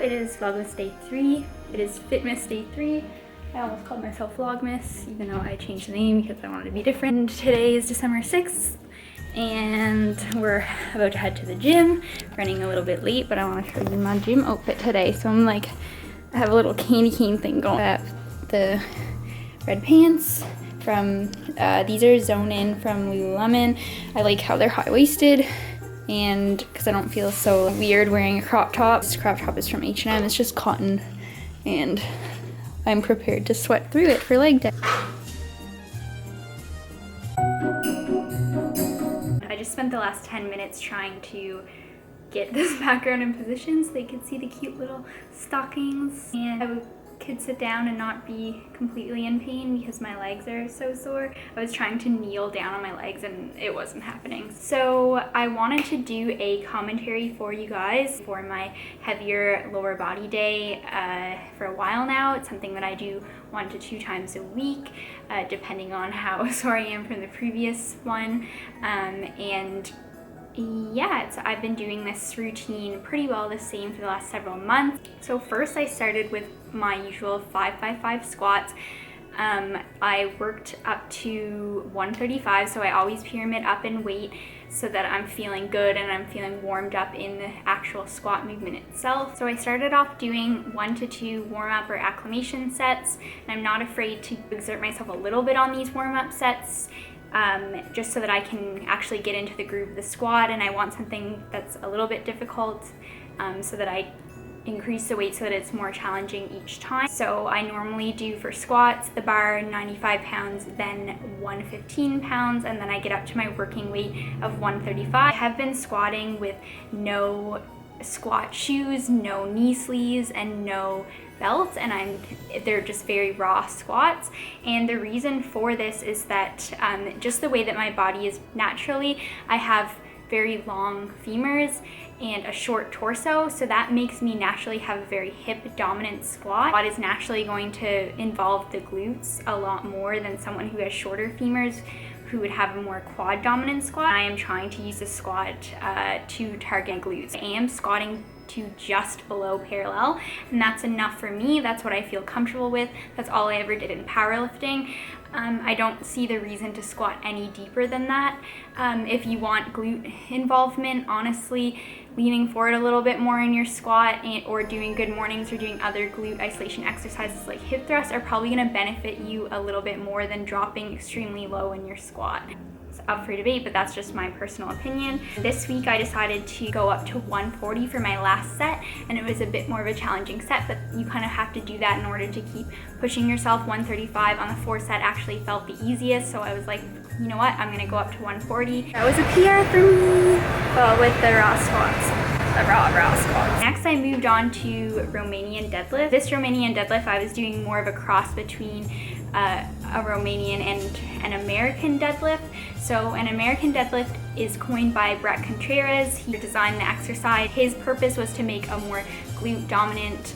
it is Vlogmas Day 3. It is Fitmas Day 3. I almost called myself Vlogmas, even though I changed the name because I wanted to be different. And today is December 6th, and we're about to head to the gym. Running a little bit late, but I want to show you my gym outfit today. So I'm like, I have a little candy cane thing going. I have the red pants from, these are Zone In from Lululemon. I like how they're high-waisted, and because I don't feel so weird wearing a crop top. This crop top is from H&M. It's just cotton, and I'm prepared to sweat through it for leg day. I just spent the last 10 minutes trying to get this background in position so they could see the cute little stockings, and I could sit down and not be completely in pain because my legs are so sore. I was trying to kneel down on my legs and it wasn't happening. So I wanted to do a commentary for you guys for my heavier lower body day for a while now. It's something that I do 1 to 2 times a week, depending on how sore I am from the previous one. And yeah, I've been doing this routine pretty well the same for the last several months. So first I started with my usual 5x5 squats. I worked up to 135, so I always pyramid up in weight so that I'm feeling good and I'm feeling warmed up in the actual squat movement itself. So I started off doing 1 to 2 warm-up or acclimation sets, and I'm not afraid to exert myself a little bit on these warm-up sets, just so that I can actually get into the groove of the squat. And I want something that's a little bit difficult, so that I increase the weight so that it's more challenging each time. So I normally do for squats the bar 95 pounds, then 115 pounds, and then I get up to my working weight of 135. I have been squatting with no squat shoes, no knee sleeves, and no belts, and they're just very raw squats. And the reason for this is that just the way that my body is naturally, I have very long femurs and a short torso, so that makes me naturally have a very hip dominant squat. Squat is naturally going to involve the glutes a lot more than someone who has shorter femurs who would have a more quad dominant squat. I am trying to use the squat to target glutes. I am squatting to just below parallel, and that's enough for me. That's what I feel comfortable with. That's all I ever did in powerlifting. I don't see the reason to squat any deeper than that. If you want glute involvement, honestly, leaning forward a little bit more in your squat or doing good mornings or doing other glute isolation exercises like hip thrusts are probably going to benefit you a little bit more than dropping extremely low in your squat. It's up for debate, but that's just my personal opinion. This week I decided to go up to 140 for my last set, and it was a bit more of a challenging set, but you kind of have to do that in order to keep pushing yourself. 135 on the 4th set actually felt the easiest, so I was like, you know what, I'm gonna go up to 140. That was a PR for me, well, with the raw squats. The raw squats. Next I moved on to Romanian deadlift. This Romanian deadlift I was doing more of a cross between a Romanian and an American deadlift. So an American deadlift is coined by Brett Contreras. He designed the exercise. His purpose was to make a more glute dominant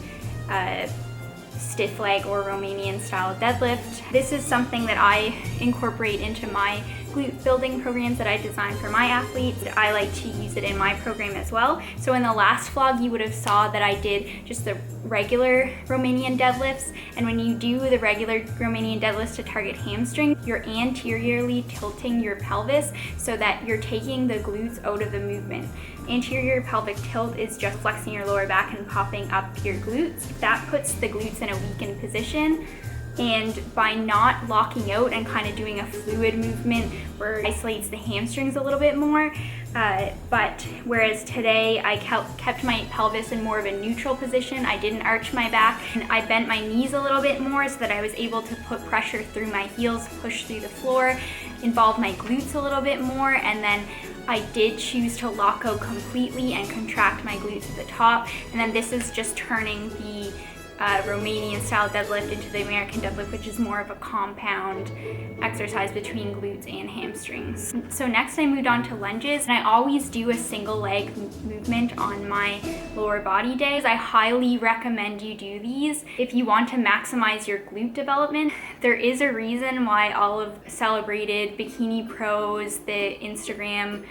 stiff leg or Romanian style deadlift. This is something that I incorporate into my glute building programs that I design for my athletes. I like to use it in my program as well. So in the last vlog you would have saw that I did just the regular Romanian deadlifts, and when you do the regular Romanian deadlifts to target hamstring, you're anteriorly tilting your pelvis so that you're taking the glutes out of the movement. Anterior pelvic tilt is just flexing your lower back and popping up your glutes. That puts the glutes in a weakened position, and by not locking out and kind of doing a fluid movement where it isolates the hamstrings a little bit more, but whereas today I kept my pelvis in more of a neutral position, I didn't arch my back, and I bent my knees a little bit more so that I was able to put pressure through my heels, push through the floor, involve my glutes a little bit more, and then I did choose to lock out completely and contract my glutes at the top. And then this is just turning the Romanian style deadlift into the American deadlift, which is more of a compound exercise between glutes and hamstrings. So next I moved on to lunges, and I always do a single leg movement on my lower body days. I highly recommend you do these if you want to maximize your glute development. There is a reason why all of celebrated bikini pros, the Instagram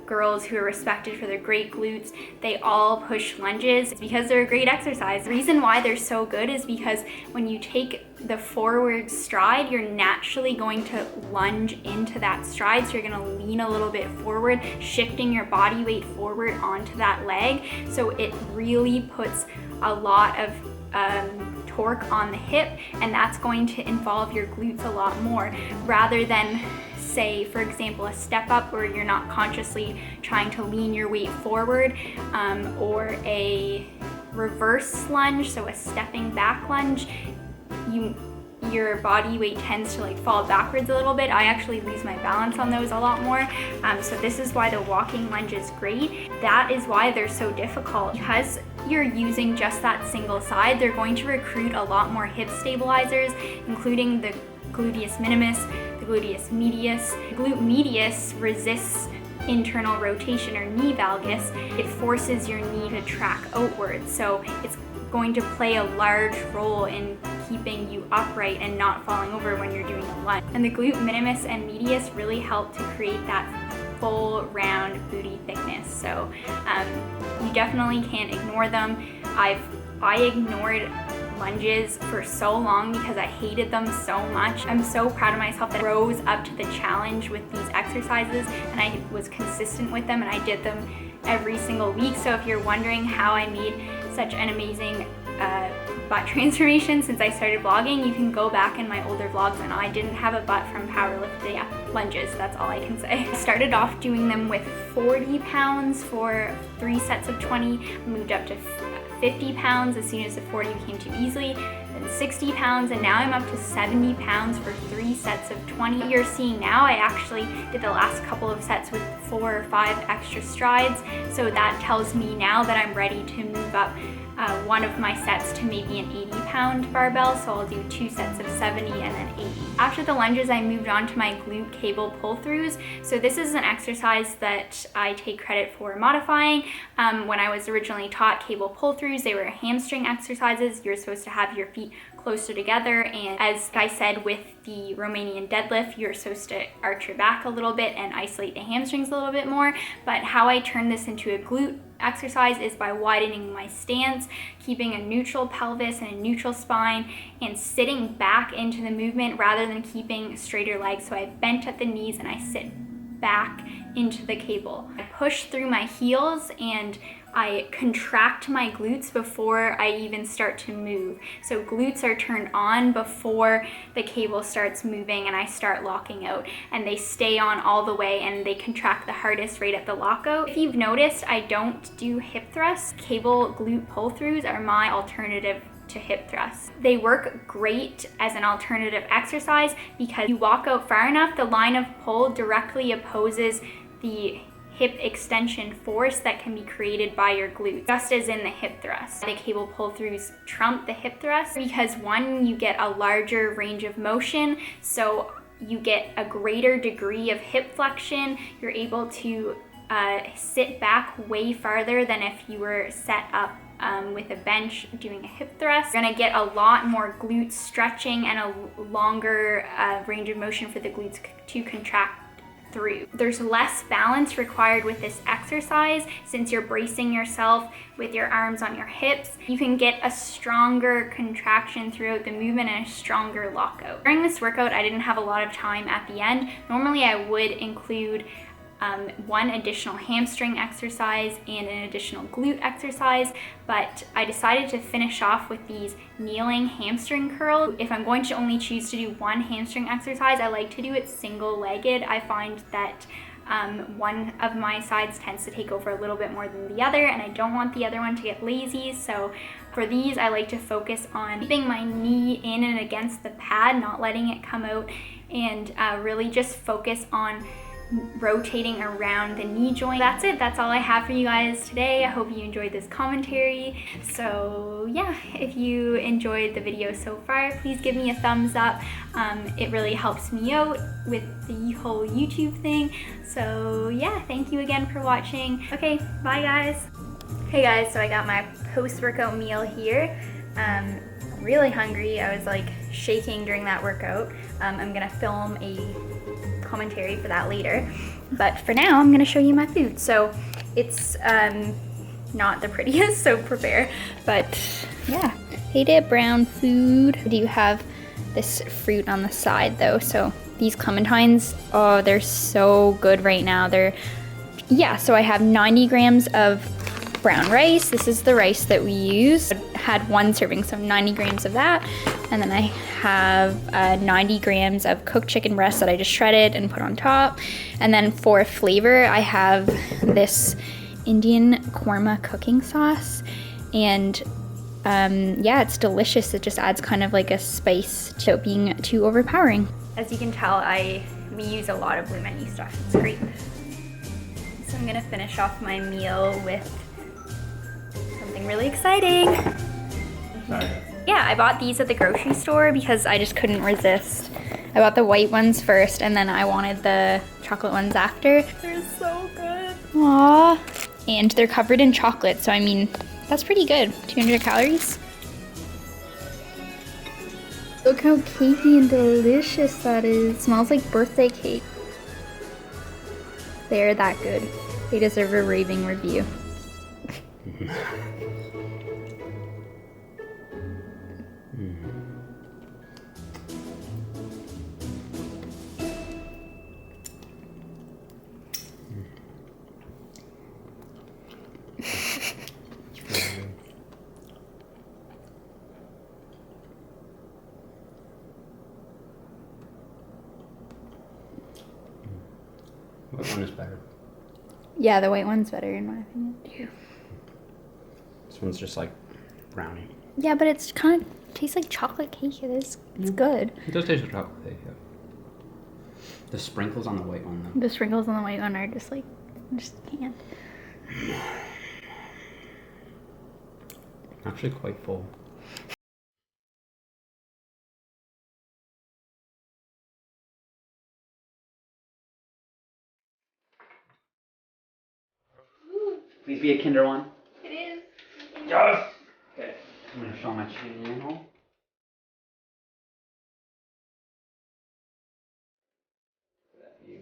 girls who are respected for their great glutes, they all push lunges. It's because they're a great exercise. The reason why they're so good is because when you take the forward stride, you're naturally going to lunge into that stride. So you're gonna lean a little bit forward, shifting your body weight forward onto that leg. So it really puts a lot of torque on the hip, and that's going to involve your glutes a lot more, rather than, say, for example, a step up where you're not consciously trying to lean your weight forward, or a reverse lunge, so a stepping back lunge. Your body weight tends to like fall backwards a little bit. I actually lose my balance on those a lot more. So this is why the walking lunge is great. That is why they're so difficult. Because you're using just that single side, they're going to recruit a lot more hip stabilizers, including the gluteus minimus, the gluteus medius. The glute medius resists internal rotation, or knee valgus. It forces your knee to track outwards. So it's going to play a large role in keeping you upright and not falling over when you're doing a lunge. And the glute minimus and medius really help to create that full round booty thickness. So you definitely can't ignore them. I ignored lunges for so long because I hated them so much. I'm so proud of myself that I rose up to the challenge with these exercises, and I was consistent with them, and I did them every single week. So if you're wondering how I made such an amazing butt transformation since I started vlogging, you can go back in my older vlogs, and I didn't have a butt from powerlifting. Yeah, lunges, that's all I can say. I started off doing them with 40 pounds for 3 sets of 20, moved up to 50 pounds as soon as the 40 became too easy, then 60 pounds, and now I'm up to 70 pounds for 3 sets of 20. You're seeing now, I actually did the last couple of sets with 4 or 5 extra strides, so that tells me now that I'm ready to move up one of my sets to maybe an 80-pound barbell, so I'll do 2 sets of 70 and then 80. After the lunges, I moved on to my glute cable pull-throughs. So this is an exercise that I take credit for modifying. When I was originally taught cable pull-throughs, they were hamstring exercises. You're supposed to have your feet closer together, and as I said with the Romanian deadlift, you're supposed to arch your back a little bit and isolate the hamstrings a little bit more. But how I turn this into a glute exercise is by widening my stance, keeping a neutral pelvis and a neutral spine, and sitting back into the movement rather than keeping straighter legs. So I bent at the knees and I sit back into the cable. I push through my heels and I contract my glutes before I even start to move. So glutes are turned on before the cable starts moving and I start locking out, and they stay on all the way and they contract the hardest right at the lockout. If you've noticed, I don't do hip thrusts. Cable glute pull-throughs are my alternative to hip thrusts. They work great as an alternative exercise because you walk out far enough, the line of pull directly opposes the hip extension force that can be created by your glutes, just as in the hip thrust. The cable pull-throughs trump the hip thrust because, one, you get a larger range of motion, so you get a greater degree of hip flexion. You're able to sit back way farther than if you were set up with a bench doing a hip thrust. You're gonna get a lot more glute stretching and a longer range of motion for the glutes to contract through. There's less balance required with this exercise since you're bracing yourself with your arms on your hips. You can get a stronger contraction throughout the movement and a stronger lockout. During this workout, I didn't have a lot of time at the end. Normally I would include one additional hamstring exercise and an additional glute exercise, but I decided to finish off with these kneeling hamstring curls. If I'm going to only choose to do one hamstring exercise, I like to do it single-legged. I find that one of my sides tends to take over a little bit more than the other, and I don't want the other one to get lazy. So for these, I like to focus on keeping my knee in and against the pad, not letting it come out, and really just focus on rotating around the knee joint. That's it. That's all I have for you guys today. I hope you enjoyed this commentary. So yeah, if you enjoyed the video so far, please give me a thumbs up. It really helps me out with the whole YouTube thing. So yeah, thank you again for watching. Okay, bye guys. Hey guys, so I got my post-workout meal here. Really hungry. I was like shaking during that workout. I'm gonna film a commentary for that later. But for now, I'm gonna show you my food. So it's not the prettiest, so prepare. But yeah, hate it, brown food. I do have this fruit on the side though. So these clementines, oh, they're so good right now. Yeah, so I have 90 grams of brown rice. This is the rice that we use. I had 1 serving, so 90 grams of that. And then I have 90 grams of cooked chicken breast that I just shredded and put on top. And then for flavor, I have this Indian korma cooking sauce. And yeah, it's delicious. It just adds kind of like a spice to it being too overpowering. As you can tell, we use a lot of Blue Menu stuff. It's great. So I'm gonna finish off my meal with something really exciting. Sorry. Yeah, I bought these at the grocery store because I just couldn't resist. I bought the white ones first and then I wanted the chocolate ones after. They're so good. Aww. And they're covered in chocolate, so I mean, that's pretty good. 200 calories. Look how cakey and delicious that is. It smells like birthday cake. They're that good. They deserve a raving review. Which one is better? Yeah, the white one's better in my opinion too. This one's just like brownie. Yeah, but it's kind of tastes like chocolate cake. It's good. It does taste like chocolate cake, yeah. The sprinkles on the white one though. The sprinkles on the white one are just like, I just can't. Actually quite full. Please be a Kinder one. It is. Yes! Okay, I'm gonna show my chicken animal. That view.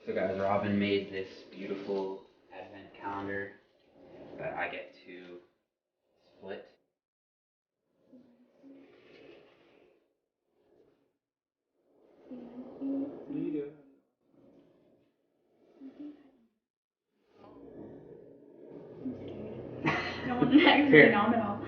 So guys, Robin made this beautiful advent calendar that I get to split. No one acts phenomenal.